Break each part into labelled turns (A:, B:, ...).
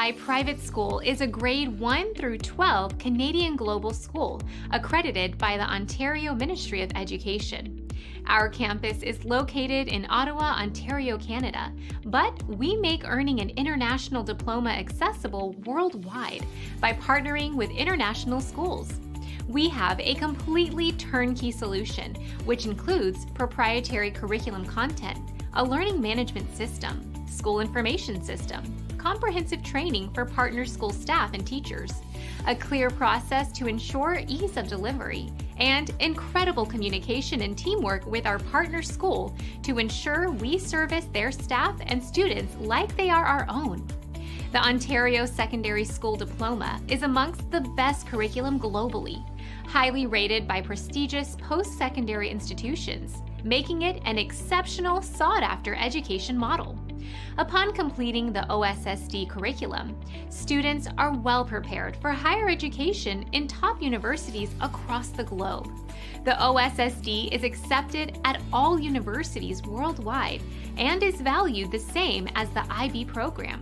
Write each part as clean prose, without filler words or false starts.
A: KAI Private School is a grade 1 through 12 Canadian global school accredited by the Ontario Ministry of Education. Our campus is located in Ottawa, Ontario, Canada, but we make earning an international diploma accessible worldwide by partnering with international schools. We have a completely turnkey solution, which includes proprietary curriculum content, a learning management system, school information system, comprehensive training for partner school staff and teachers, a clear process to ensure ease of delivery, and incredible communication and teamwork with our partner school to ensure we service their staff and students like they are our own. The Ontario Secondary School Diploma is amongst the best curriculum globally, highly rated by prestigious post-secondary institutions, making it an exceptional sought-after education model. Upon completing the OSSD curriculum, students are well prepared for higher education in top universities across the globe. The OSSD is accepted at all universities worldwide and is valued the same as the IB program.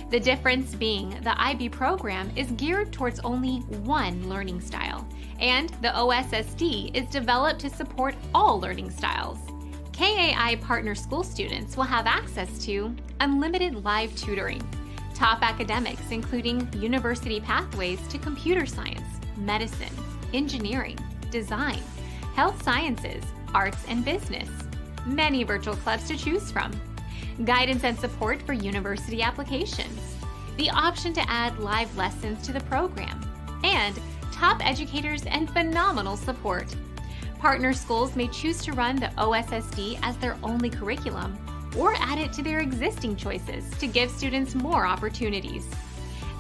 A: The difference being the IB program is geared towards only one learning style, and the OSSD is developed to support all learning styles. KAI partner school students will have access to unlimited live tutoring, top academics including university pathways to computer science, medicine, engineering, design, health sciences, arts and business, many virtual clubs to choose from, guidance and support for university applications, the option to add live lessons to the program, and top educators and phenomenal support. Partner schools may choose to run the OSSD as their only curriculum or add it to their existing choices to give students more opportunities.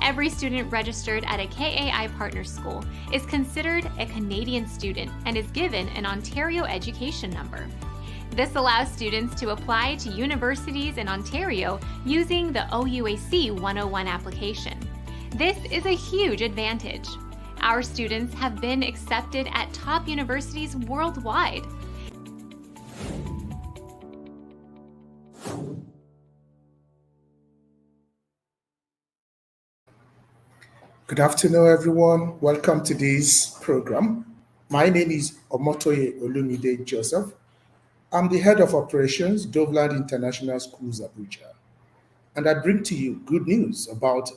A: Every student registered at a KAI partner school is considered a Canadian student and is given an Ontario education number. This allows students to apply to universities in Ontario using the OUAC 101 application. This is a huge advantage. Our students have been accepted at top universities worldwide.
B: Good afternoon, everyone. Welcome to this program. My name is Omotoye Olumide Joseph. I'm the head of operations, DOVELAND International Schools, ABUJA. And I bring to you good news about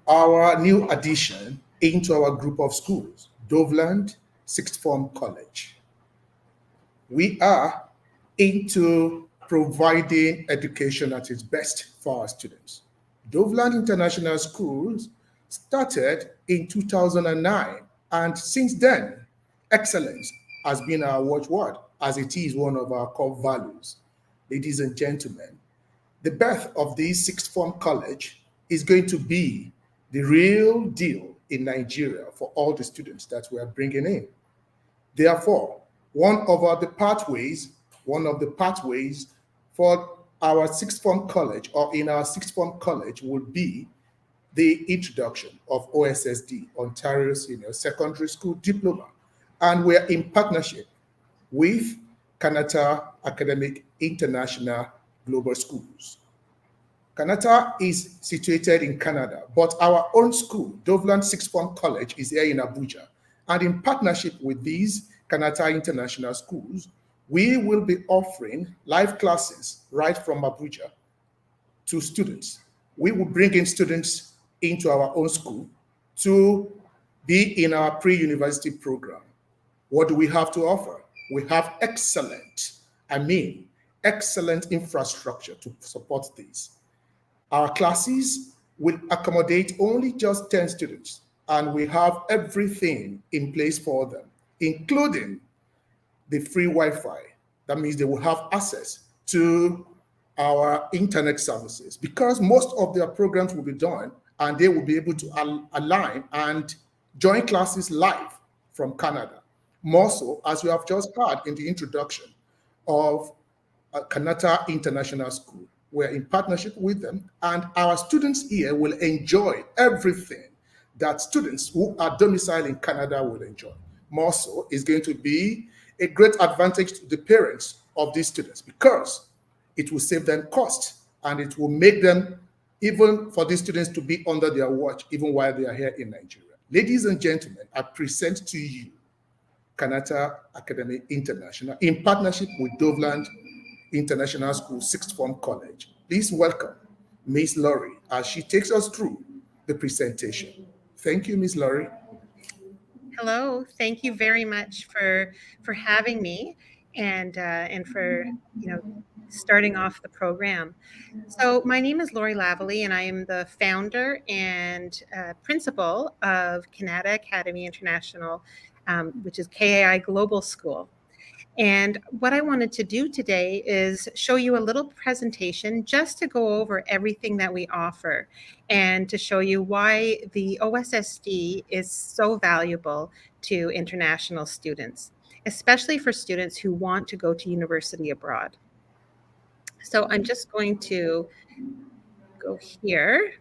B: our new addition into our group of schools, DOVELAND Sixth-Form College. We are into providing education at its best for our students. DOVELAND International Schools started in 2009, and since then, excellence has been our watchword, as it is one of our core values. Ladies and gentlemen, the birth of this sixth-form college is going to be the real deal in Nigeria for all the students that we are bringing in. Therefore, one of the pathways for our sixth-form college or in our sixth-form college will be the introduction of OSSD, Ontario Senior Secondary School Diploma. And we're in partnership with Canada Academic International Global Schools. Canada is situated in Canada, but our own school, DOVELAND Sixth-Form College, is here in ABUJA. And in partnership with these Canada International Schools, we will be offering live classes right from ABUJA to students. We will bring in students into our own school to be in our pre-university program. What do we have to offer? We have excellent infrastructure to support this. Our classes will accommodate only just 10 students, and we have everything in place for them, including the free Wi-Fi. That means they will have access to our internet services because most of their programs will be done and they will be able to align and join classes live from Canada. More so, as you have just heard in the introduction of Canada International School. We're in partnership with them, and our students here will enjoy everything that students who are domiciled in Canada will enjoy. More so, it's going to be a great advantage to the parents of these students because it will save them cost and it will make them even for these students to be under their watch, even while they are here in Nigeria. Ladies and gentlemen, I present to you Kanata Academy International in partnership with DOVELAND International School Sixth Form College. Please welcome Ms. Laurie as she takes us through the presentation. Thank you, Ms. Laurie.
C: Hello, thank you very much for having me and for starting off the program. So my name is Laurie Lavallee, and I am the founder and principal of Kanata Academy International, which is KAI Global School. And what I wanted to do today is show you a little presentation just to go over everything that we offer and to show you why the OSSD is so valuable to international students, especially for students who want to go to university abroad. So I'm just going to go here.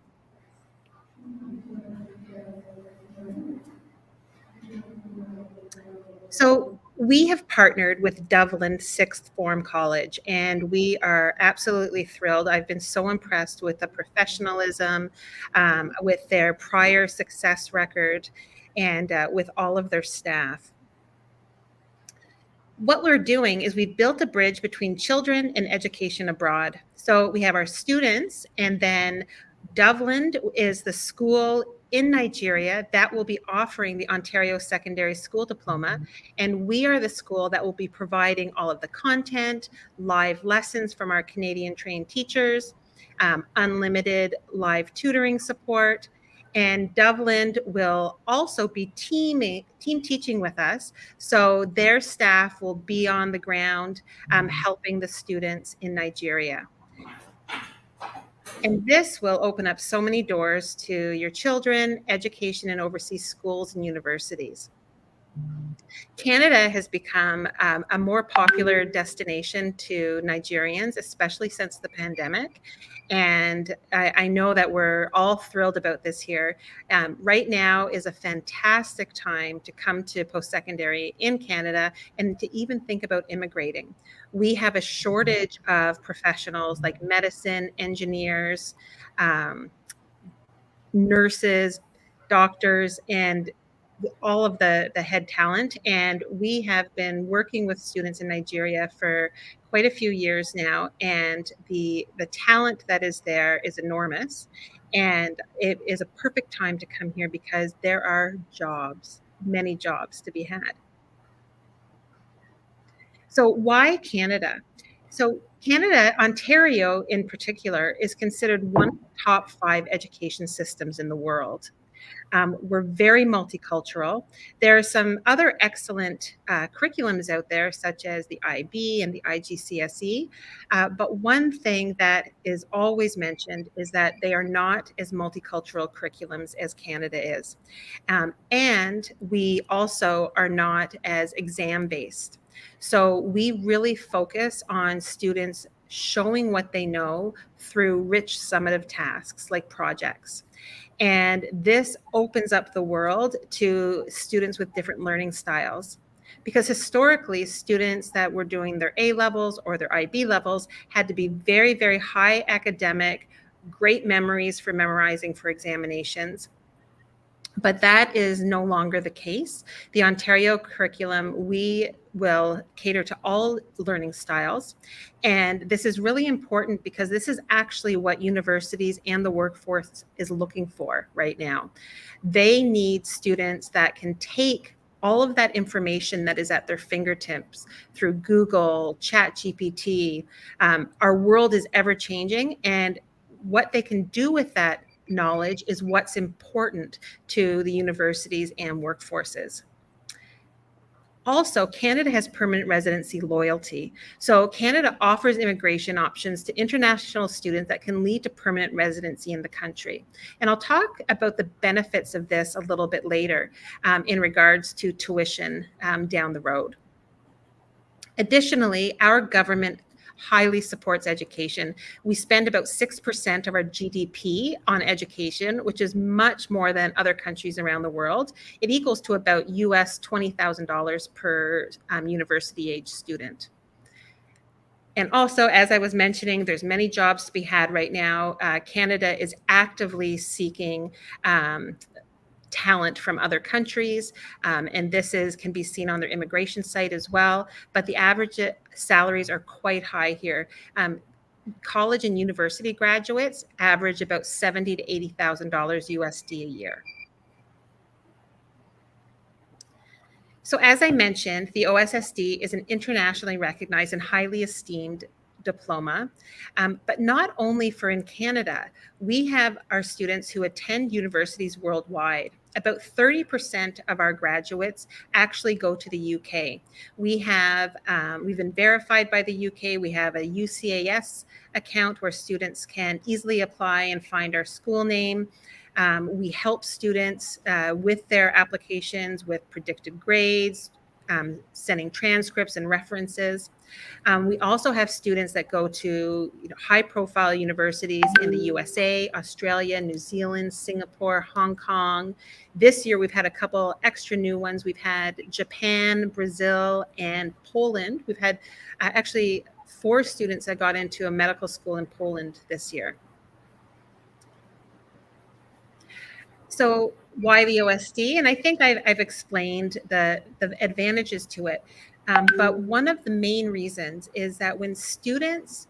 C: So we have partnered with DOVELAND Sixth-Form College, and we are absolutely thrilled. I've been so impressed with the professionalism, with their prior success record, and with all of their staff. What we're doing is we've built a bridge between children and education abroad. So we have our students, and then DOVELAND is the school in Nigeria that will be offering the Ontario Secondary School Diploma, and we are the school that will be providing all of the content, live lessons from our Canadian trained teachers, unlimited live tutoring support, and DOVELAND will also be team teaching with us. So their staff will be on the ground helping the students in Nigeria. And this will open up so many doors to your children, education in overseas schools and universities. Canada has become a more popular destination to Nigerians, especially since the pandemic. And I know that we're all thrilled about this here. Right now is a fantastic time to come to post-secondary in Canada and to even think about immigrating. We have a shortage of professionals like medicine, engineers, nurses, doctors, and all of the head talent. And we have been working with students in Nigeria for quite a few years now. And the talent that is there is enormous. And it is a perfect time to come here because there are jobs, many jobs to be had. So why Canada? So Canada, Ontario in particular, is considered one of the top 5 education systems in the world. We're very multicultural. There are some other excellent curriculums out there, such as the IB and the IGCSE. But one thing that is always mentioned is that they are not as multicultural curriculums as Canada is. And we also are not as exam-based. So we really focus on students showing what they know through rich summative tasks like projects. And this opens up the world to students with different learning styles. Because historically, students that were doing their A levels or their IB levels had to be very, very high academic, great memories for memorizing for examinations. But that is no longer the case. The Ontario curriculum, we will cater to all learning styles. And this is really important because this is actually what universities and the workforce is looking for right now. They need students that can take all of that information that is at their fingertips through Google, ChatGPT. Our world is ever changing, and what they can do with that knowledge is what's important to the universities and workforces. Also, Canada has permanent residency loyalty. So Canada offers immigration options to international students that can lead to permanent residency in the country. And I'll talk about the benefits of this a little bit later in regards to tuition down the road. Additionally, our government highly supports education. We spend about 6% of our GDP on education, which is much more than other countries around the world. It equals to about US $20,000 per university age student. And also, as I was mentioning, there's many jobs to be had right now. Canada is actively seeking talent from other countries, and this can be seen on their immigration site as well. But the average salaries are quite high here. College and university graduates average about $70,000 to $80,000 USD a year. So as I mentioned, the OSSD is an internationally recognized and highly esteemed diploma, but not only for in Canada. We have our students who attend universities worldwide. About 30% of our graduates actually go to the UK. We've been verified by the UK. We have a UCAS account where students can easily apply and find our school name. We help students with their applications with predicted grades, sending transcripts and references. We also have students that go to high-profile universities in the USA, Australia, New Zealand, Singapore, Hong Kong. This year, we've had a couple extra new ones. We've had Japan, Brazil, and Poland. We've had actually 4 students that got into a medical school in Poland this year. So why the OSD? And I think I've explained the advantages to it. But one of the main reasons is that when students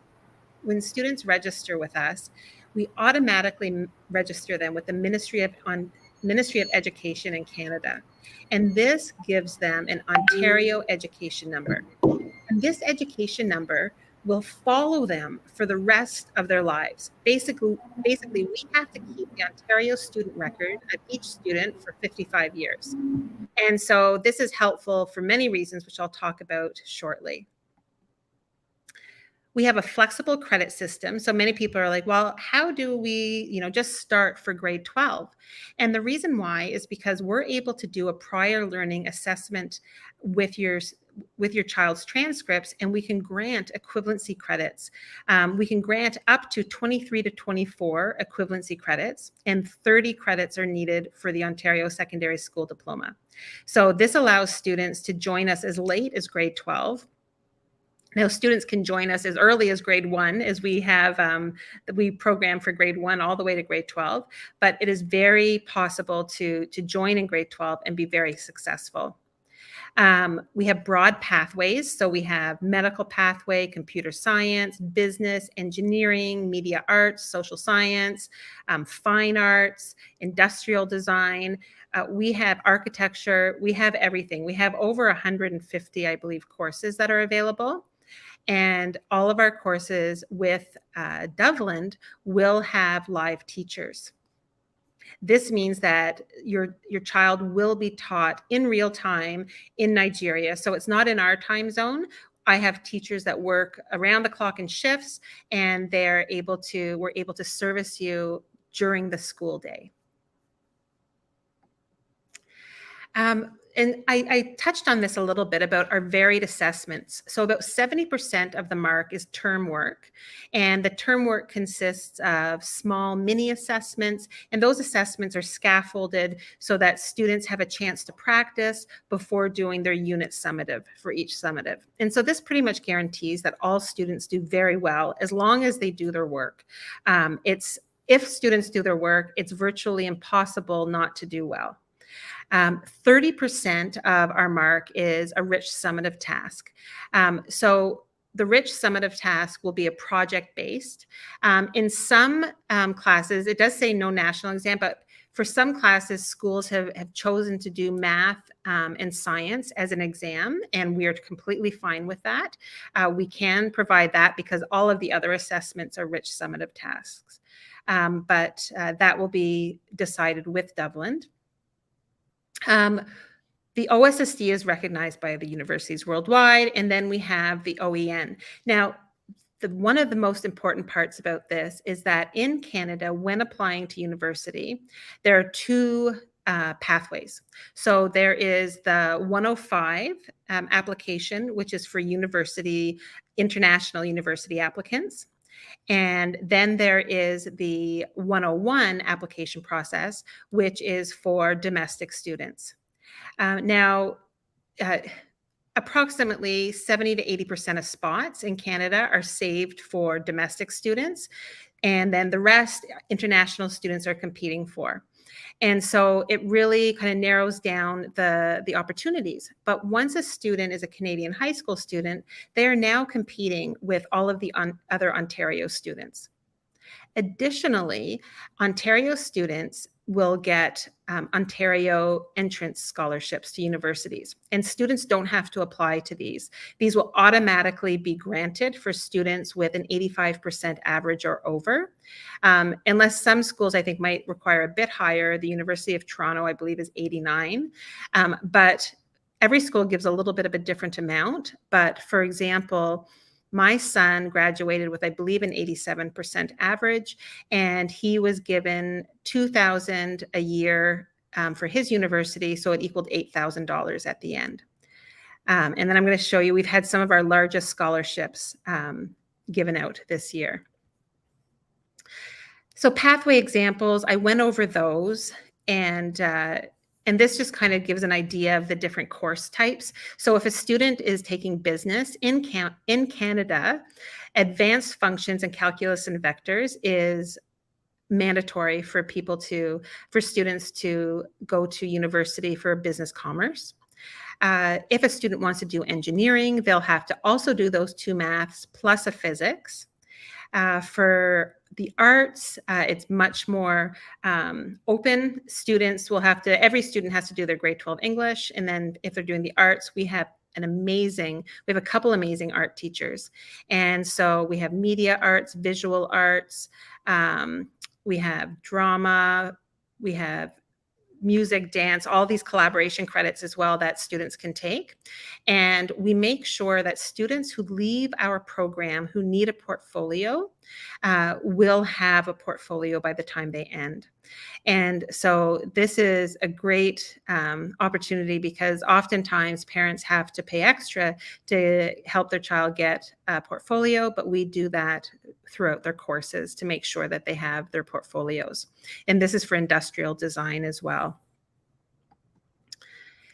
C: register with us, we automatically register them with the Ministry of Education in Canada. And this gives them an Ontario education number. And this education number will follow them for the rest of their lives. Basically, we have to keep the Ontario student record of each student for 55 years. And so this is helpful for many reasons, which I'll talk about shortly. We have a flexible credit system. So many people are like, well, how do we, just start for grade 12? And the reason why is because we're able to do a prior learning assessment with your child's transcripts, and we can grant equivalency credits. We can grant up to 23 to 24 equivalency credits, and 30 credits are needed for the Ontario Secondary School Diploma. So this allows students to join us as late as grade 12. Now, students can join us as early as grade 1, as we program for grade 1 all the way to grade 12, but it is very possible to join in grade 12 and be very successful. We have broad pathways. So we have medical pathway, computer science, business, engineering, media arts, social science, fine arts, industrial design. We have architecture. We have everything. We have over 150, I believe, courses that are available. And all of our courses with DOVELAND will have live teachers. This means that your child will be taught in real time in Nigeria. So it's not in our time zone. I have teachers that work around the clock in shifts, and we're able to service you during the school day. And I touched on this a little bit about our varied assessments. So about 70% of the mark is term work, and the term work consists of small mini assessments, and those assessments are scaffolded so that students have a chance to practice before doing their unit summative for each summative. And so this pretty much guarantees that all students do very well as long as they do their work. If students do their work, it's virtually impossible not to do well. 30% of our mark is a rich summative task. So the rich summative task will be a project-based. In some classes, it does say no national exam, but for some classes, schools have chosen to do math and science as an exam, and we're completely fine with that. We can provide that because all of the other assessments are rich summative tasks. But that will be decided with DOVELAND. The OSSD is recognized by the universities worldwide, and then we have the OEN. Now, one of the most important parts about this is that in Canada, when applying to university, there are 2 pathways. So there is the 105 application, which is for international university applicants. And then there is the 101 application process, which is for domestic students. Now, approximately 70 to 80% of spots in Canada are saved for domestic students, and then the rest international students are competing for. And so it really kind of narrows down the opportunities. But once a student is a Canadian high school student, they are now competing with all of the other Ontario students. Additionally, Ontario students will get Ontario entrance scholarships to universities, and students don't have to apply to these. These will automatically be granted for students with an 85% average or over, unless some schools I think might require a bit higher. The University of Toronto, I believe, is 89, but every school gives a little bit of a different amount. But for example, my son graduated with, I believe, an 87% average, and he was given $2,000 a year for his university, so it equaled $8,000 at the end. And then I'm going to show you, we've had some of our largest scholarships given out this year. So pathway examples, I went over those, and this just kind of gives an idea of the different course types. So if a student is taking business in Canada, advanced functions and calculus and vectors is mandatory for students to go to university for business commerce. If a student wants to do engineering, they'll have to also do those 2 maths plus a physics. For the arts, it's much more open. Every student has to do their grade 12 English. And then if they're doing the arts, we have a couple amazing art teachers. And so we have media arts, visual arts, we have drama, we have music, dance, all these collaboration credits as well that students can take. And we make sure that students who leave our program who need a portfolio will have a portfolio by the time they end. And so this is a great opportunity, because oftentimes parents have to pay extra to help their child get a portfolio, but we do that throughout their courses to make sure that they have their portfolios. And this is for industrial design as well.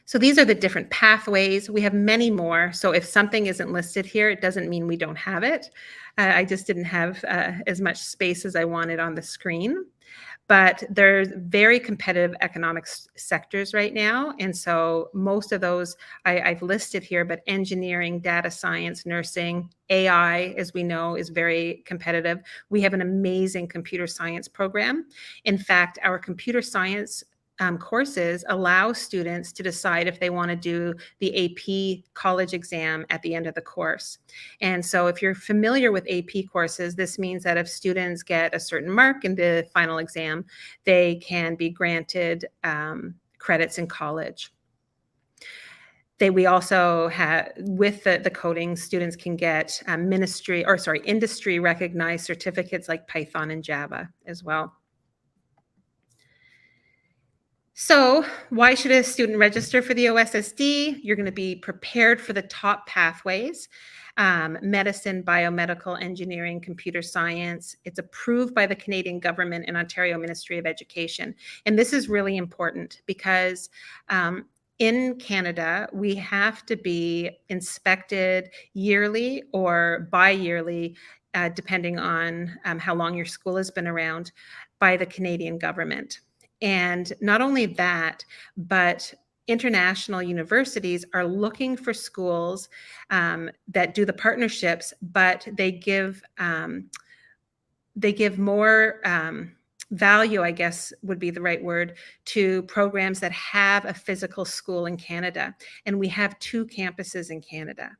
C: So these are the different pathways. We have many more. So if something isn't listed here, it doesn't mean we don't have it. I just didn't have as much space as I wanted on the screen. But there's very competitive economic sectors right now. And so most of those I've listed here, but engineering, data science, nursing, AI, as we know, is very competitive. We have an amazing computer science program. In fact, our computer science courses allow students to decide if they want to do the AP college exam at the end of the course. And so if you're familiar with AP courses, this means that if students get a certain mark in the final exam, they can be granted credits in college. We also have, with the coding, students can get industry recognized certificates like Python and Java as well. So why should a student register for the OSSD? You're going to be prepared for the top pathways: medicine, biomedical, engineering, computer science. It's approved by the Canadian government and Ontario Ministry of Education. And this is really important because in Canada, we have to be inspected yearly or bi-yearly, depending on how long your school has been around, by the Canadian government. And not only that, but international universities are looking for schools that do the partnerships, but they give more value, I guess would be the right word, to programs that have a physical school in Canada. And we have 2 campuses in Canada.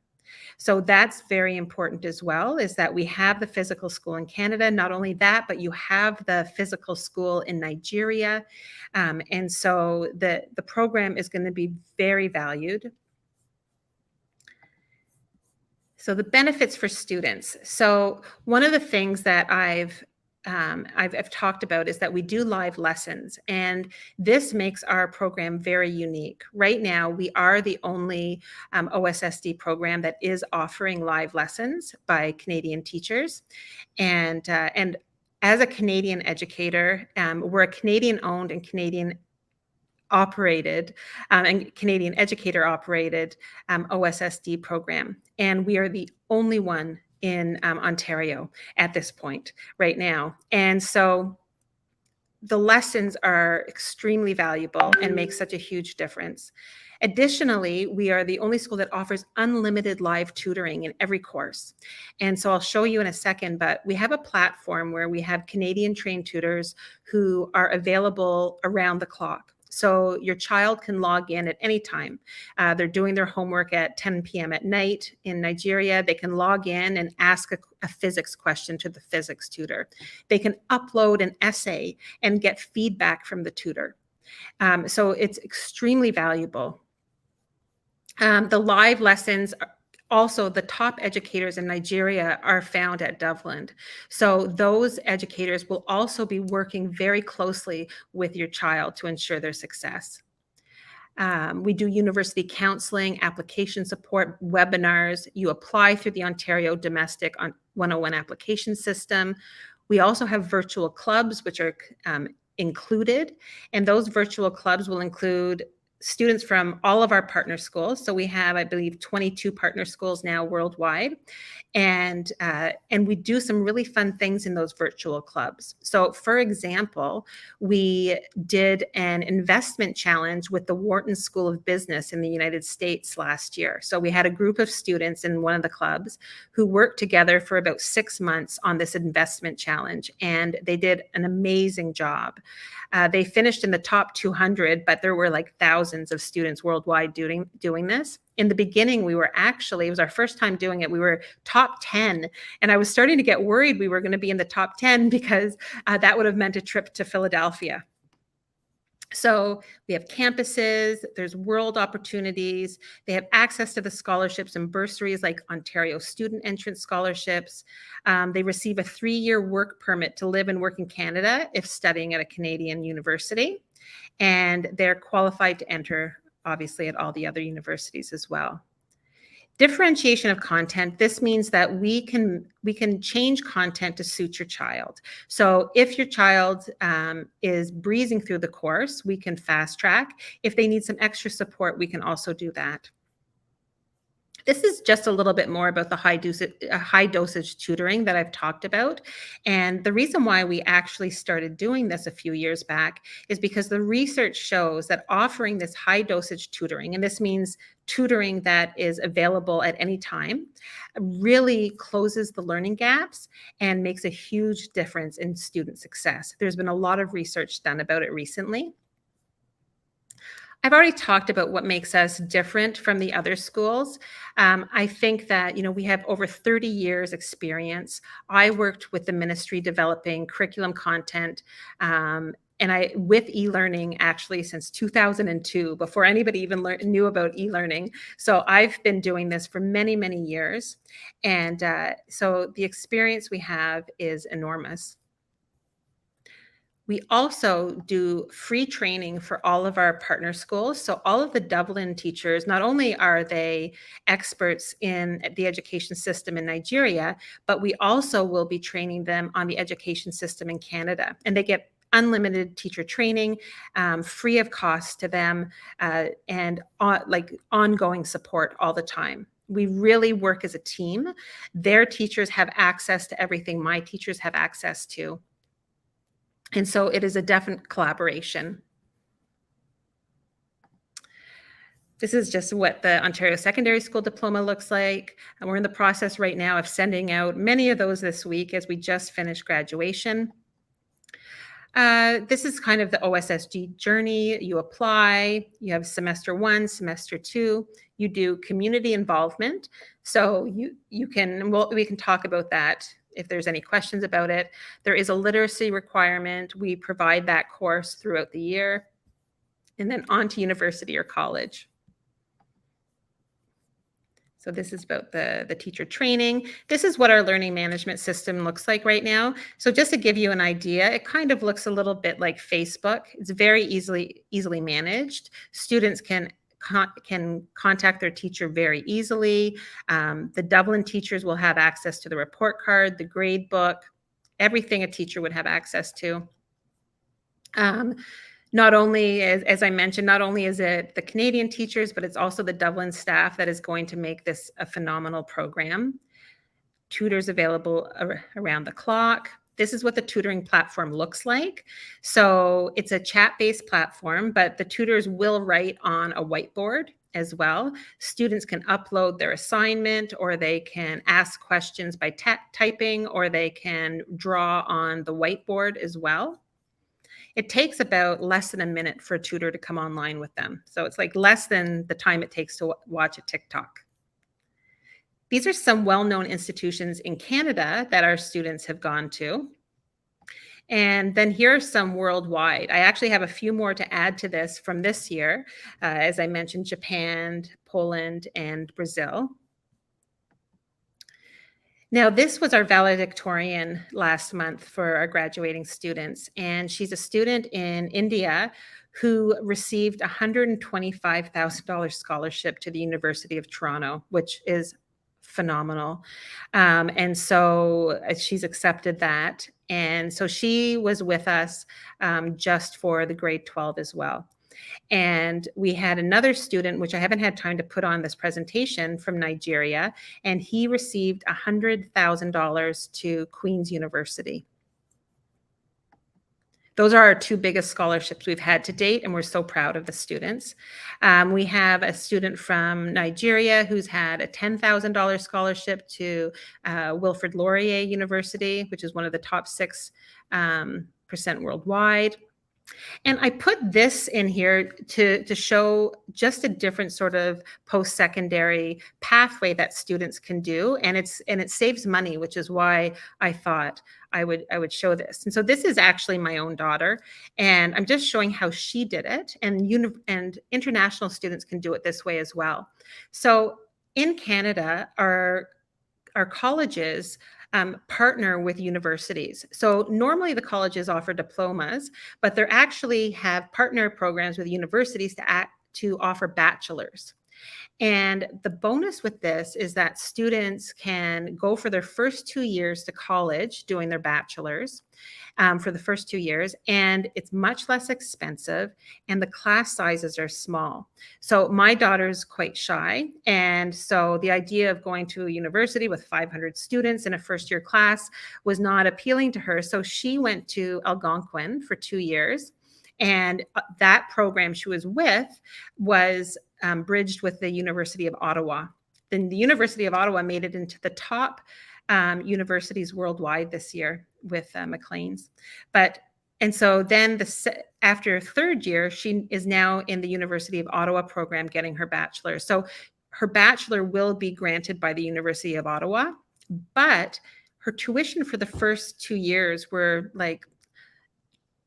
C: So that's very important as well, is that we have the physical school in Canada. Not only that, but you have the physical school in Nigeria. And so the program is going to be very valued. So the benefits for students. So one of the things that I've talked about is that we do live lessons, and this makes our program very unique. Right now, we are the only OSSD program that is offering live lessons by Canadian teachers. And as a Canadian educator, we're a Canadian-owned and Canadian operated and Canadian educator operated OSSD program. And we are the only one in Ontario at this point right now. And so the lessons are extremely valuable and make such a huge difference. Additionally, we are the only school that offers unlimited live tutoring in every course. And so I'll show you in a second, but we have a platform where we have Canadian trained tutors who are available around the clock. So your child can log in at any time. They're doing their homework at 10 p.m. at night in Nigeria. They can log in and ask a physics question to the physics tutor. They can upload an essay and get feedback from the tutor. So it's extremely valuable. The live lessons, also the top educators in Nigeria are found at DOVELAND. So those educators will also be working very closely with your child to ensure their success. We do university counseling, application support, webinars. You apply through the Ontario Domestic 101 application system. We also have virtual clubs, which are included, and those virtual clubs will include students from all of our partner schools. So we have, I believe, 22 partner schools now worldwide. And we do some really fun things in those virtual clubs. So for example, we did an investment challenge with the Wharton School of Business in the United States last year. So we had a group of students in one of the clubs who worked together for about 6 months on this investment challenge, and they did an amazing job. They finished in the top 200, but there were like thousands of students worldwide doing this. In the beginning, it was our first time doing it. We were top 10, and I was starting to get worried we were going to be in the top 10 because that would have meant a trip to Philadelphia. So we have campuses, there's world opportunities. They have access to the scholarships and bursaries like Ontario Student Entrance Scholarships. They receive a 3-year work permit to live and work in Canada if studying at a Canadian university. And they're qualified to enter, obviously, at all the other universities as well. Differentiation of content. This means that we can change content to suit your child. So if your child is breezing through the course, we can fast track. If they need some extra support, we can also do that. This is just a little bit more about the high dosage tutoring that I've talked about. And the reason why we actually started doing this a few years back is because the research shows that offering this high dosage tutoring, and this means tutoring that is available at any time, really closes the learning gaps and makes a huge difference in student success. There's been a lot of research done about it recently. I've already talked about what makes us different from the other schools. I think that, we have over 30 years experience. I worked with the ministry developing curriculum content with e-learning actually since 2002, before anybody even knew about e-learning. So I've been doing this for many, many years. And so the experience we have is enormous. We also do free training for all of our partner schools. So all of the DOVELAND teachers, not only are they experts in the education system in Nigeria, but we also will be training them on the education system in Canada. And they get unlimited teacher training, free of cost to them, and ongoing support all the time. We really work as a team. Their teachers have access to everything my teachers have access to. And so it is a definite collaboration. This is just what the Ontario Secondary School Diploma looks like. And we're in the process right now of sending out many of those this week as we just finished graduation. This is kind of the OSSD journey. You apply, you have semester 1, semester 2, you do community involvement. So we can talk about that if there's any questions about it. There is a literacy requirement. We provide that course throughout the year, and then on to university or college. So this is about the teacher training. This is what our learning management system looks like right now. So just to give you an idea, it kind of looks a little bit like Facebook. It's very easily managed. Students can contact their teacher very easily. The DOVELAND teachers will have access to the report card, the grade book, everything a teacher would have access to. Not only, as I mentioned, not only is it the Canadian teachers, but it's also the DOVELAND staff that is going to make this a phenomenal program. Tutors available around the clock. This is what the tutoring platform looks like. So it's a chat-based platform, but the tutors will write on a whiteboard as well. Students can upload their assignment, or they can ask questions by typing, or they can draw on the whiteboard as well. It takes about less than a minute for a tutor to come online with them. So it's like less than the time it takes to watch a TikTok. These are some well-known institutions in Canada that our students have gone to. And then here are some worldwide. I actually have a few more to add to this from this year. As I mentioned, Japan, Poland, and Brazil. Now, this was our valedictorian last month for our graduating students, and she's a student in India who received a $125,000 scholarship to the University of Toronto, which is phenomenal. And so she's accepted that. And so she was with us just for the grade 12 as well. And we had another student, which I haven't had time to put on this presentation, from Nigeria, and he received $100,000 to Queen's University. Those are our two biggest scholarships we've had to date, and we're so proud of the students. We have a student from Nigeria who's had a $10,000 scholarship to Wilfrid Laurier University, which is one of the top 6% worldwide. And I put this in here to show just a different sort of post-secondary pathway that students can do, and it saves money, which is why I thought I would show this. And so this is actually my own daughter, and I'm just showing how she did it, and international students can do it this way as well. So in Canada, our colleges partner with universities. So normally the colleges offer diplomas, but they actually have partner programs with universities to offer bachelors. And the bonus with this is that students can go for their first 2 years to college doing their bachelor's for the first 2 years, and it's much less expensive, and the class sizes are small. So my daughter's quite shy, and so the idea of going to a university with 500 students in a first-year class was not appealing to her. So she went to Algonquin for 2 years, and that program she was with was bridged with the University of Ottawa. Then the University of Ottawa made it into the top universities worldwide this year with Maclean's. And so then after third year, she is now in the University of Ottawa program getting her bachelor. So her bachelor will be granted by the University of Ottawa, but her tuition for the first 2 years were like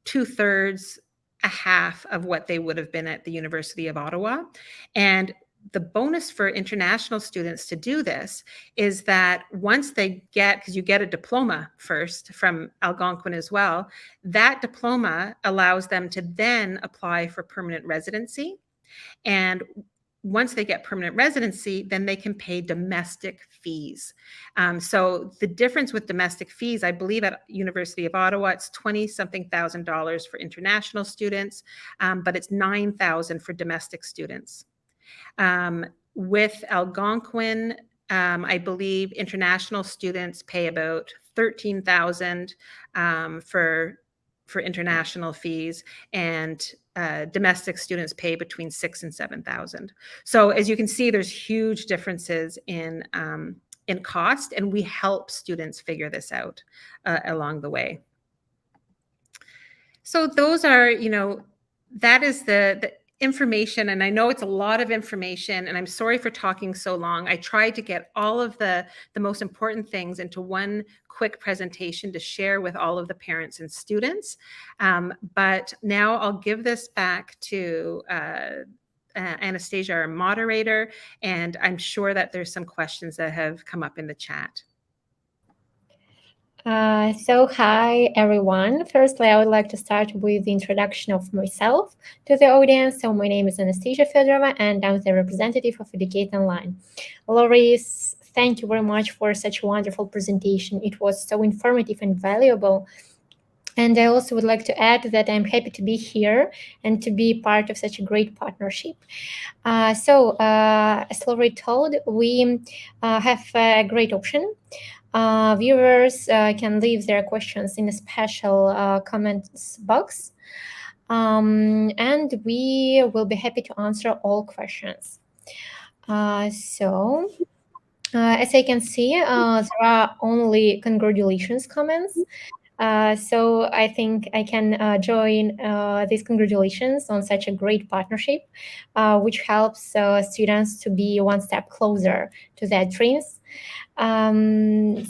C: 2/3, a half of what they would have been at the University of Ottawa. And the bonus for international students to do this is that once they because you get a diploma first from Algonquin as well, that diploma allows them to then apply for permanent residency. And once they get permanent residency, then they can pay domestic fees. So the difference with domestic fees, I believe at University of Ottawa, it's $20-something thousand for international students, but it's $9,000 for domestic students. With Algonquin, I believe international students pay about $13,000 for international fees, and domestic students pay between $6,000 and $7,000. So as you can see, there's huge differences in cost, and we help students figure this out along the way. So those are, that is the information, and I know it's a lot of information, and I'm sorry for talking so long. I tried to get all of the most important things into one quick presentation to share with all of the parents and students. But now I'll give this back to Anastasia, our moderator, and I'm sure that there's some questions that have come up in the chat.
D: So hi everyone. Firstly, I would like to start with the introduction of myself to the audience. So my name is Anastasia Fedorova, and I'm the representative of Educate Online. Laurie, thank you very much for such a wonderful presentation. It was so informative and valuable. And I also would like to add that I'm happy to be here and to be part of such a great partnership. As already told, we have a great option. Viewers can leave their questions in a special comments box, and we will be happy to answer all questions. As I can see, there are only congratulations comments. So I think I can join these congratulations on such a great partnership, which helps students to be one step closer to their dreams. I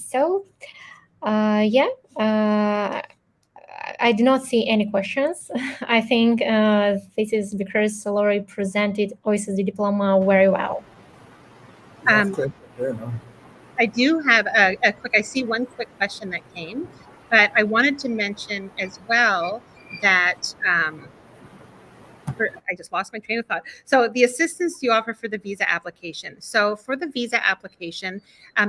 D: do not see any questions. I think this is because Lori presented OSSD diploma very well.
C: I do have I see one quick question that came, but I wanted to mention as well that I just lost my train of thought. So the assistance you offer for the visa application. So for the visa application,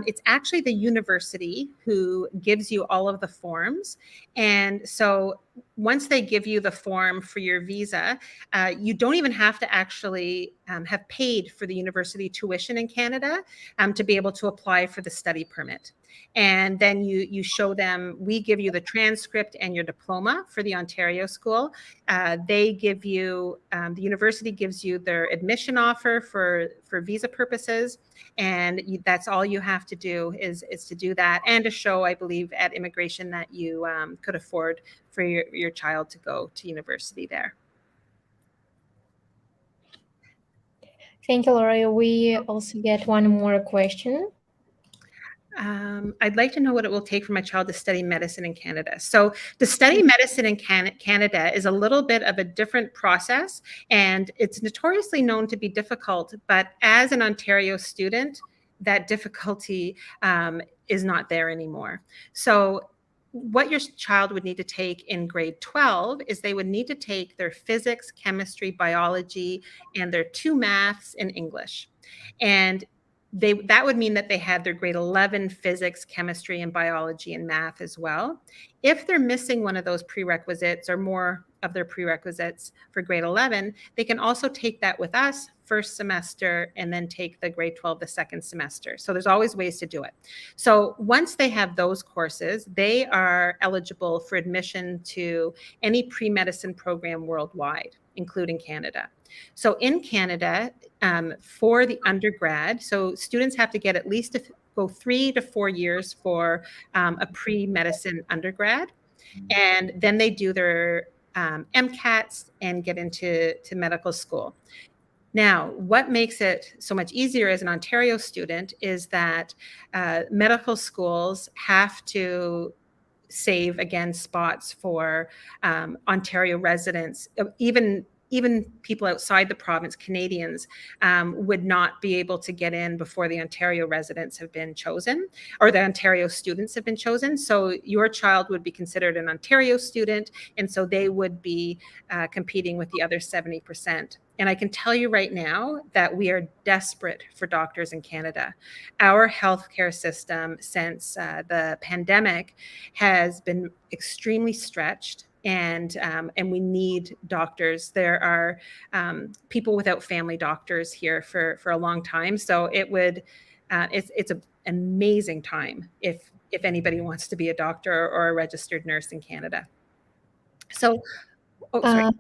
C: it's actually the university who gives you all of the forms. And so once they give you the form for your visa, you don't even have to actually have paid for the university tuition in Canada to be able to apply for the study permit. And then you show them, we give you the transcript and your diploma for the Ontario school. They give you, the university gives you their admission offer for visa purposes. And that's all you have to do is to do that, and to show, I believe, at immigration that you could afford for your child to go to university there.
D: Thank you, Laura. We also get one more question.
C: I'd like to know what it will take for my child to study medicine in Canada. So to study medicine in Canada is a little bit of a different process, and it's notoriously known to be difficult. But as an Ontario student, that difficulty is not there anymore. So what your child would need to take in grade 12 is they would need to take their physics, chemistry, biology, and their 2 maths and English. And that would mean that they had their grade 11 physics, chemistry, and biology and math as well. If they're missing one of those prerequisites or more of their prerequisites for grade 11, they can also take that with us first semester and then take the grade 12 the second semester. So there's always ways to do it. So once they have those courses, they are eligible for admission to any pre-medicine program worldwide, including Canada. So in Canada, for the undergrad, so students have to get at least go 3 to 4 years for a pre-medicine undergrad, and then they do their MCATs and get into medical school. Now, what makes it so much easier as an Ontario student is that medical schools have to save, again, spots for Ontario residents. Even people outside the province, Canadians, would not be able to get in before the Ontario residents have been chosen, or the Ontario students have been chosen. So your child would be considered an Ontario student, and so they would be competing with the other 70%. And I can tell you right now that we are desperate for doctors in Canada. Our healthcare system since the pandemic has been extremely stretched. And we need doctors. There are people without family doctors here for a long time. So it's an amazing time if anybody wants to be a doctor or a registered nurse in Canada. So, sorry.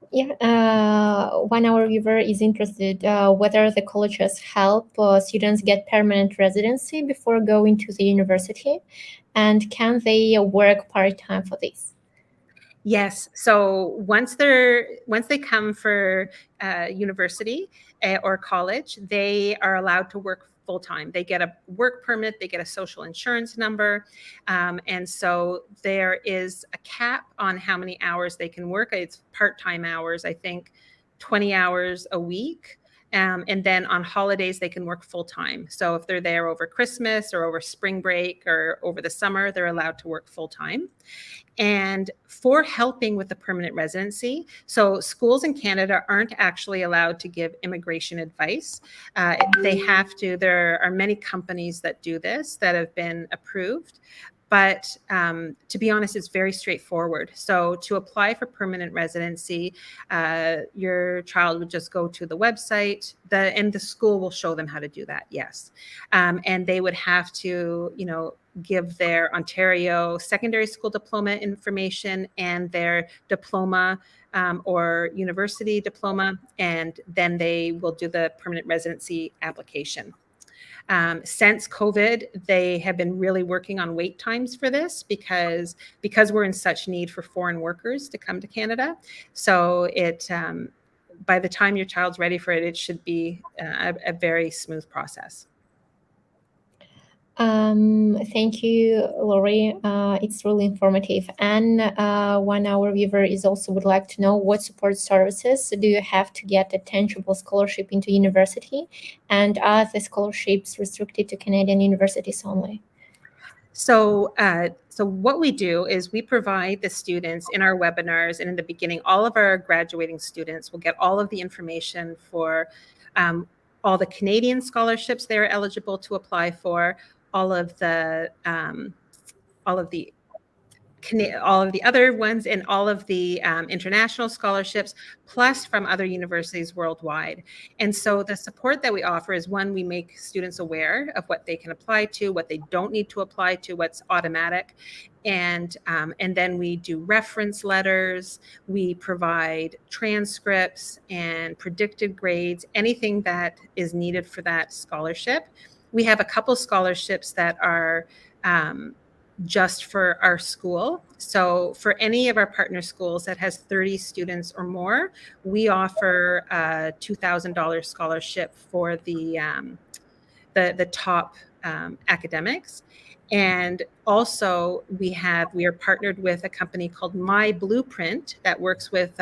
D: One our viewer is interested whether the colleges help students get permanent residency before going to the university, and can they work part-time for this?
C: Yes. So once they come for university or college, they are allowed to work full-time. They get a work permit, they get a social insurance number. And so there is a cap on how many hours they can work. It's part-time hours, I think 20 hours a week. And then on holidays, they can work full-time. So if they're there over Christmas or over spring break or over the summer, they're allowed to work full-time. And for helping with the permanent residency, so schools in Canada aren't actually allowed to give immigration advice. They have to. There are many companies that do this that have been approved. But to be honest, it's very straightforward. So to apply for permanent residency, your child would just go to the website, and the school will show them how to do that, yes. And they would have to, give their Ontario secondary school diploma information and their diploma or university diploma, and then they will do the permanent residency application. Since COVID, they have been really working on wait times for this because we're in such need for foreign workers to come to Canada. So by the time your child's ready for it, it should be a very smooth process.
D: Thank you, Lori. It's really informative. And one our viewer is also would like to know what support services do you have to get a tangible scholarship into university, and are the scholarships restricted to Canadian universities only?
C: So what we do is we provide the students in our webinars, and in the beginning, all of our graduating students will get all of the information for all the Canadian scholarships they're eligible to apply for, all of the other ones, and all of the international scholarships, plus from other universities worldwide. And so the support that we offer is, one, we make students aware of what they can apply to, what they don't need to apply to, what's automatic. And then we do reference letters, we provide transcripts and predicted grades, anything that is needed for that scholarship. We have a couple scholarships that are just for our school. So for any of our partner schools that has 30 students or more, we offer a $2,000 scholarship for the top academics. And also we are partnered with a company called My Blueprint that works with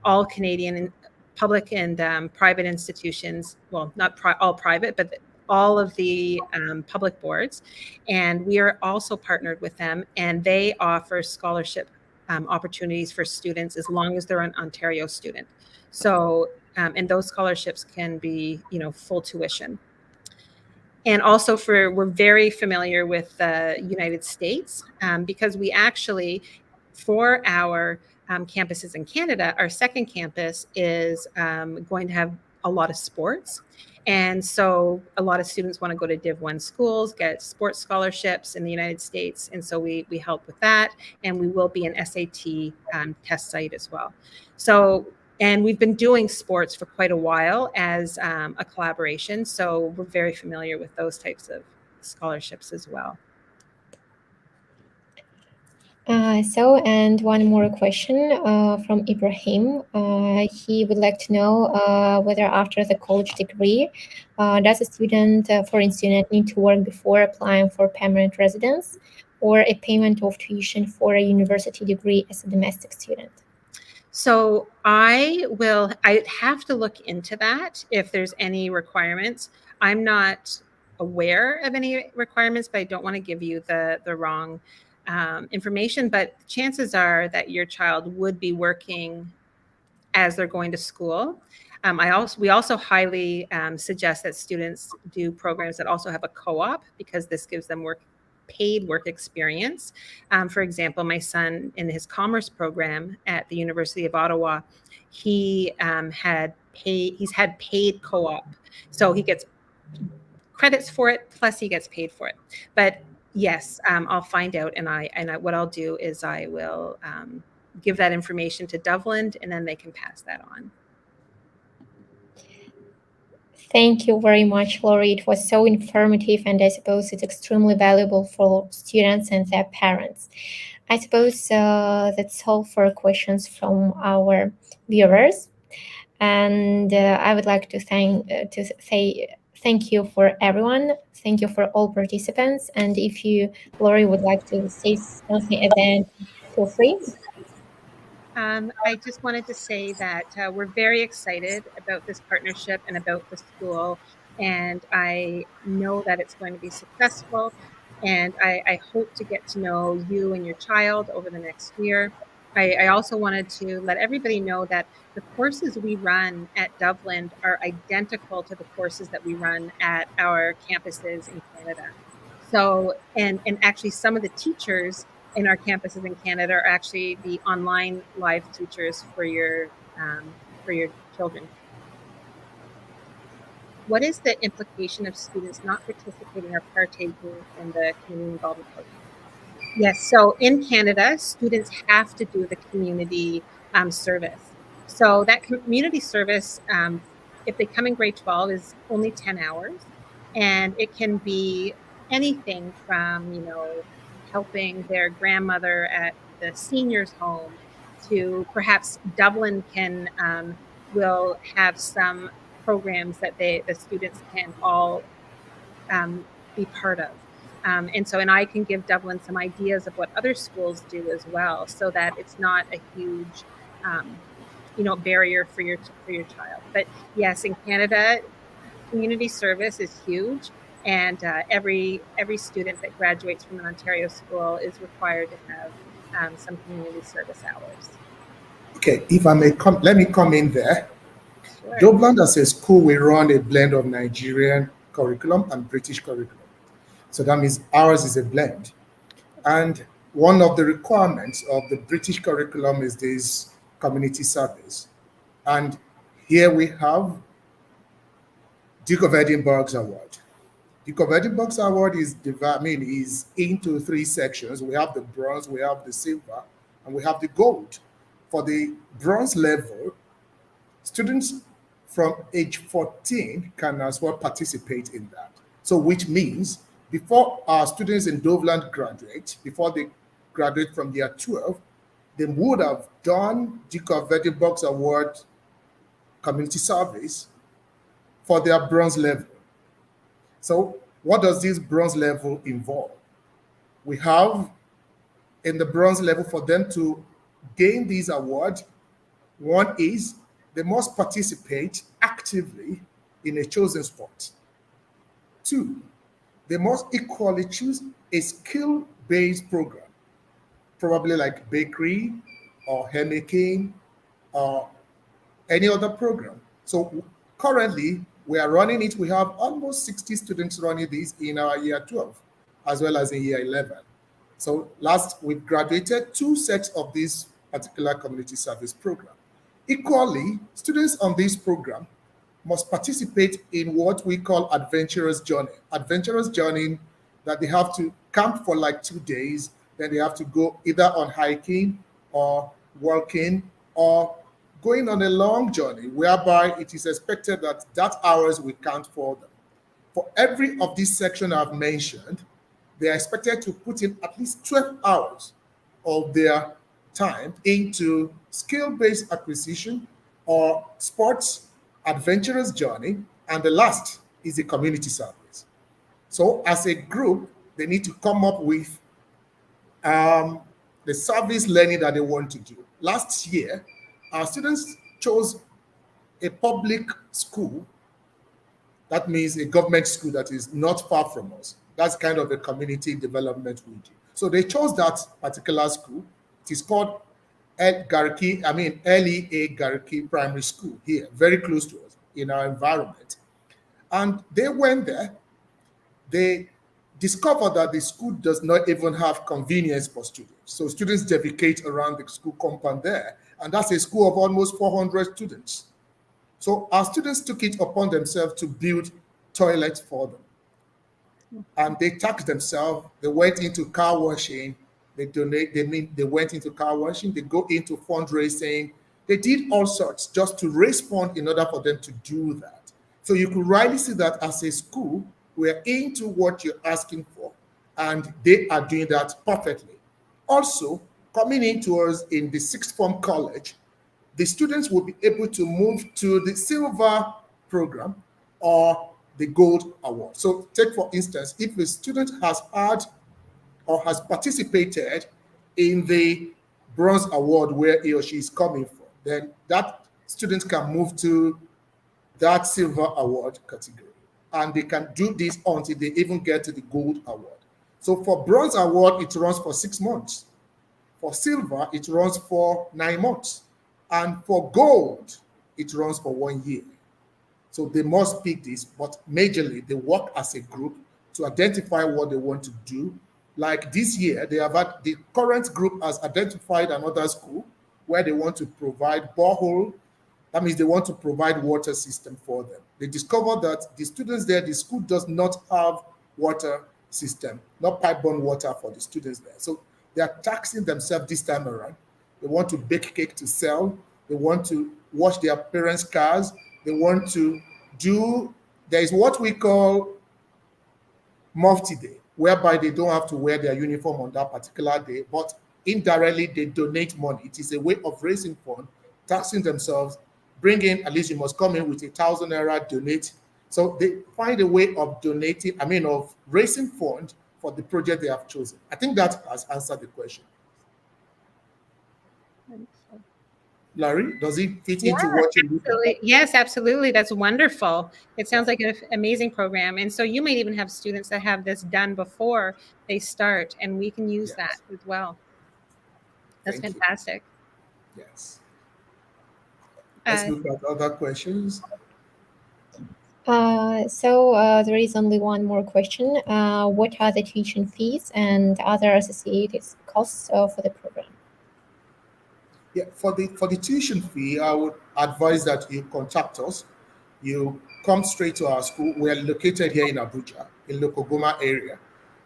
C: all Canadian public and private institutions. Well, not all private, but all of the public boards. And we are also partnered with them, and they offer scholarship opportunities for students as long as they're an Ontario student. So, and those scholarships can be, full tuition. And also we're very familiar with the United States because we actually, for our campuses in Canada, our second campus is going to have a lot of sports. And so a lot of students want to go to Div 1 schools, get sports scholarships in the United States. And so we help with that. And we will be an SAT test site as well. So, and we've been doing sports for quite a while as a collaboration. So we're very familiar with those types of scholarships as well.
D: And one more question from Ibrahim. He would like to know whether after the college degree, does a student, foreign student, need to work before applying for permanent residence, or a payment of tuition for a university degree as a domestic student?
C: So I have to look into that if there's any requirements. I'm not aware of any requirements, but I don't want to give you the wrong information, but chances are that your child would be working as they're going to school. We also highly suggest that students do programs that also have a co-op, because this gives them paid work experience. For example, my son in his commerce program at the University of Ottawa, he's had paid co-op. So he gets credits for it, plus he gets paid for it. But yes, I'll find out, and what I'll do is I will give that information to DOVELAND, and then they can pass that on.
D: Thank you very much, Lori. It was so informative, and I suppose it's extremely valuable for students and their parents. I suppose that's all for questions from our viewers, and I would like to say thank you for everyone. Thank you for all participants. And if you, Lori, would like to say something at the end, feel free.
C: I just wanted to say that we're very excited about this partnership and about the school, and I know that it's going to be successful, and I hope to get to know you and your child over the next year. I also wanted to let everybody know that the courses we run at DOVELAND are identical to the courses that we run at our campuses in Canada. So, and actually some of the teachers in our campuses in Canada are actually the online live teachers for your children. What is the implication of students not participating or partaking in the community involvement program? Yes, so in Canada, students have to do the community service. So that community service, if they come in grade 12, is only 10 hours. And it can be anything from, helping their grandmother at the senior's home to perhaps Dublin will have some programs that the students can all be part of. And I can give Dublin some ideas of what other schools do as well, so that it's not a huge, barrier for your child. But yes, in Canada, community service is huge, and every student that graduates from an Ontario school is required to have some community service hours.
B: Okay, if I may let me come in there.
C: Sure.
B: DOVELAND as a school, we run a blend of Nigerian curriculum and British curriculum. So that means ours is a blend. And one of the requirements of the British curriculum is this community service. And here we have Duke of Edinburgh's Award. Duke of Edinburgh's Award is into 3 sections. We have the bronze, we have the silver, and we have the gold. For the bronze level, students from age 14 can as well participate in that. So which means before our students in DOVELAND graduate, before they graduate from year 12, they would have done Duke of Edinburgh's Award community service for their bronze level. So what does this bronze level involve? We have in the bronze level, for them to gain these awards, one is they must participate actively in a chosen sport. 2, they must equally choose a skill-based program, probably like bakery or hairmaking or any other program. So currently, we are running it. We have almost 60 students running this in our year 12, as well as in year 11. So we've graduated 2 sets of this particular community service program. Equally, students on this program must participate in what we call adventurous journey. Adventurous journey that they have to camp for like 2 days, then they have to go either on hiking or walking or going on a long journey, whereby it is expected that hours will count for them. For every of these sections I've mentioned, they are expected to put in at least 12 hours of their time into skill-based acquisition or sports, adventurous journey, and the last is the community service. So as a group, they need to come up with the service learning that they want to do. Last year, our students chose a public school. That means a government school that is not far from us. That's kind of a community development we do. So they chose that particular school. It is called LEA Gariki Primary School here, very close to us in our environment. And they went there. They discovered that the school does not even have convenience for students. So students defecate around the school compound there. And that's a school of almost 400 students. So our students took it upon themselves to build toilets for them. And they taxed themselves. They went into car washing. They went into car washing. They go into fundraising. They did all sorts just to raise funds in order for them to do that. So you could rightly see that as a school, we're into what you're asking for, and they are doing that perfectly. Also, coming into us in the 6th-form college, the students will be able to move to the silver program or the gold award. So take, for instance, if a student has had or has participated in the bronze award where he or she is coming from, then that student can move to that silver award category. And they can do this until they even get to the gold award. So for bronze award, it runs for 6 months. For silver, it runs for 9 months. And for gold, it runs for 1 year. So they must pick this, but majorly they work as a group to identify what they want to do. Like this year, the current group has identified another school where they want to provide borehole. That means they want to provide water system for them. They discovered that the students there, the school does not have water system, not pipe-borne water for the students there. So they are taxing themselves this time around. They want to bake cake to sell. They want to wash their parents' cars. They want to do, there is what we call Mufti Day, whereby they don't have to wear their uniform on that particular day, but indirectly they donate money. It is a way of raising funds, taxing themselves, bring in, at least you must come in with 1,000 naira, donate. So they find a way of donating, of raising funds for the project they have chosen. I think that has answered the question. Larry, does it fit into what you do?
C: Yes, absolutely. That's wonderful. It sounds like an amazing program. And so you might even have students that have this done before they start, and we can use that as well. That's fantastic.
B: Yes. Let's look at other questions.
D: There is only one more question. What are the tuition fees and other associated costs for the program?
B: Yeah, for the tuition fee, I would advise that you contact us. You come straight to our school. We are located here in ABUJA, in Lokogoma area.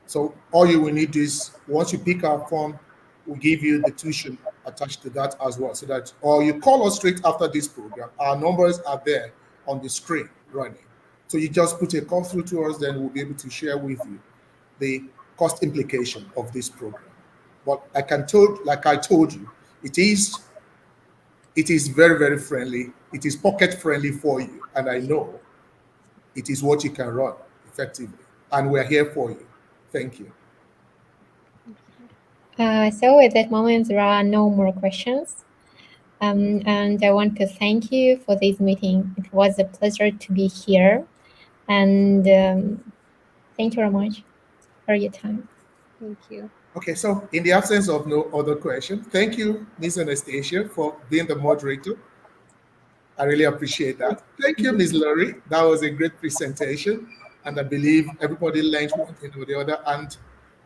B: So all you will need is, once you pick our form, we'll give you the tuition attached to that as well. So that, or you call us straight after this program. Our numbers are there on the screen running. So you just put a call through to us, then we'll be able to share with you the cost implication of this program. But like I told you, it is very, very friendly. It is pocket friendly for you. And I know it is what you can run effectively. And we're here for you. Thank you.
D: So at that moment, there are no more questions. And I want to thank you for this meeting. It was a pleasure to be here. And thank you very much for your time.
C: Thank you.
B: Okay, so in the absence of no other question, thank you, Ms. Anastasia, for being the moderator. I really appreciate that. Thank you, Ms. Laurie. That was a great presentation, and I believe everybody learned one thing or the other. And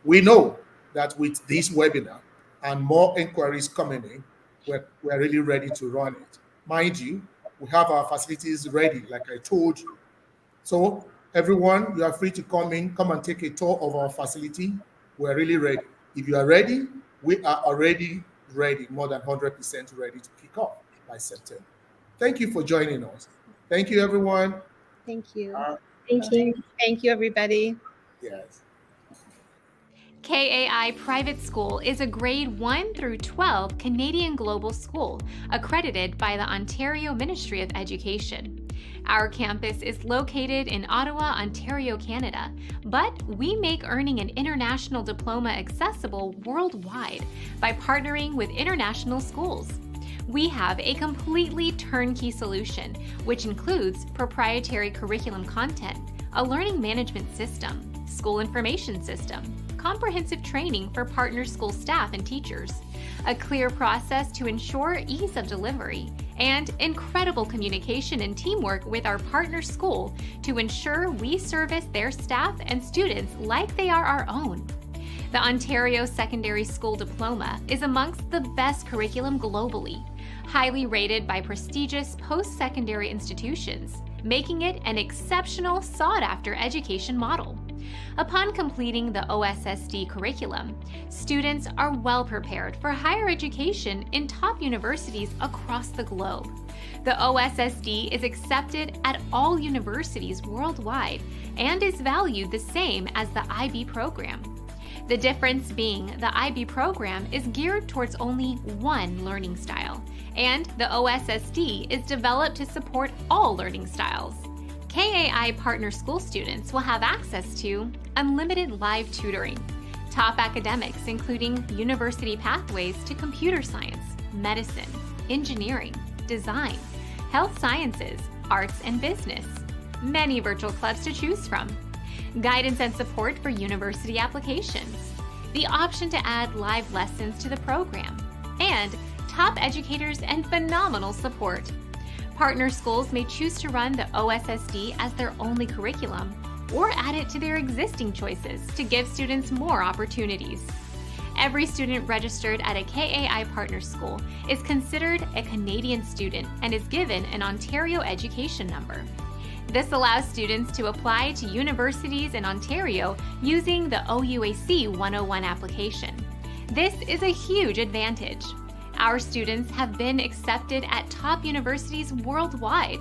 B: we know that with this webinar and more inquiries coming in, we're really ready to run it. Mind you, we have our facilities ready, like I told you. So everyone, you are free to come and take a tour of our facility. We're really ready. If you are ready, we are already ready, more than 100% ready to kick off by September. Thank you for joining us. Thank you, everyone.
C: Thank you.
D: Thank you.
C: Thank you, everybody.
B: Yes.
A: KAI Private School is a grade 1 through 12 Canadian global school accredited by the Ontario Ministry of Education. Our campus is located in Ottawa, Ontario, Canada, but we make earning an international diploma accessible worldwide by partnering with international schools. We have a completely turnkey solution, which includes proprietary curriculum content, a learning management system, school information system, comprehensive training for partner school staff and teachers, a clear process to ensure ease of delivery, and incredible communication and teamwork with our partner school to ensure we service their staff and students like they are our own. The Ontario Secondary School Diploma is amongst the best curriculum globally, highly rated by prestigious post-secondary institutions, making it an exceptional sought-after education model. Upon completing the OSSD curriculum, students are well prepared for higher education in top universities across the globe. The OSSD is accepted at all universities worldwide and is valued the same as the IB program. The difference being the IB program is geared towards only one learning style, and the OSSD is developed to support all learning styles. KAI partner school students will have access to unlimited live tutoring, top academics including university pathways to computer science, medicine, engineering, design, health sciences, arts and business, many virtual clubs to choose from, guidance and support for university applications, the option to add live lessons to the program, and top educators and phenomenal support. Partner schools may choose to run the OSSD as their only curriculum or add it to their existing choices to give students more opportunities. Every student registered at a KAI partner school is considered a Canadian student and is given an Ontario education number. This allows students to apply to universities in Ontario using the OUAC 101 application. This is a huge advantage. Our students have been accepted at top universities worldwide,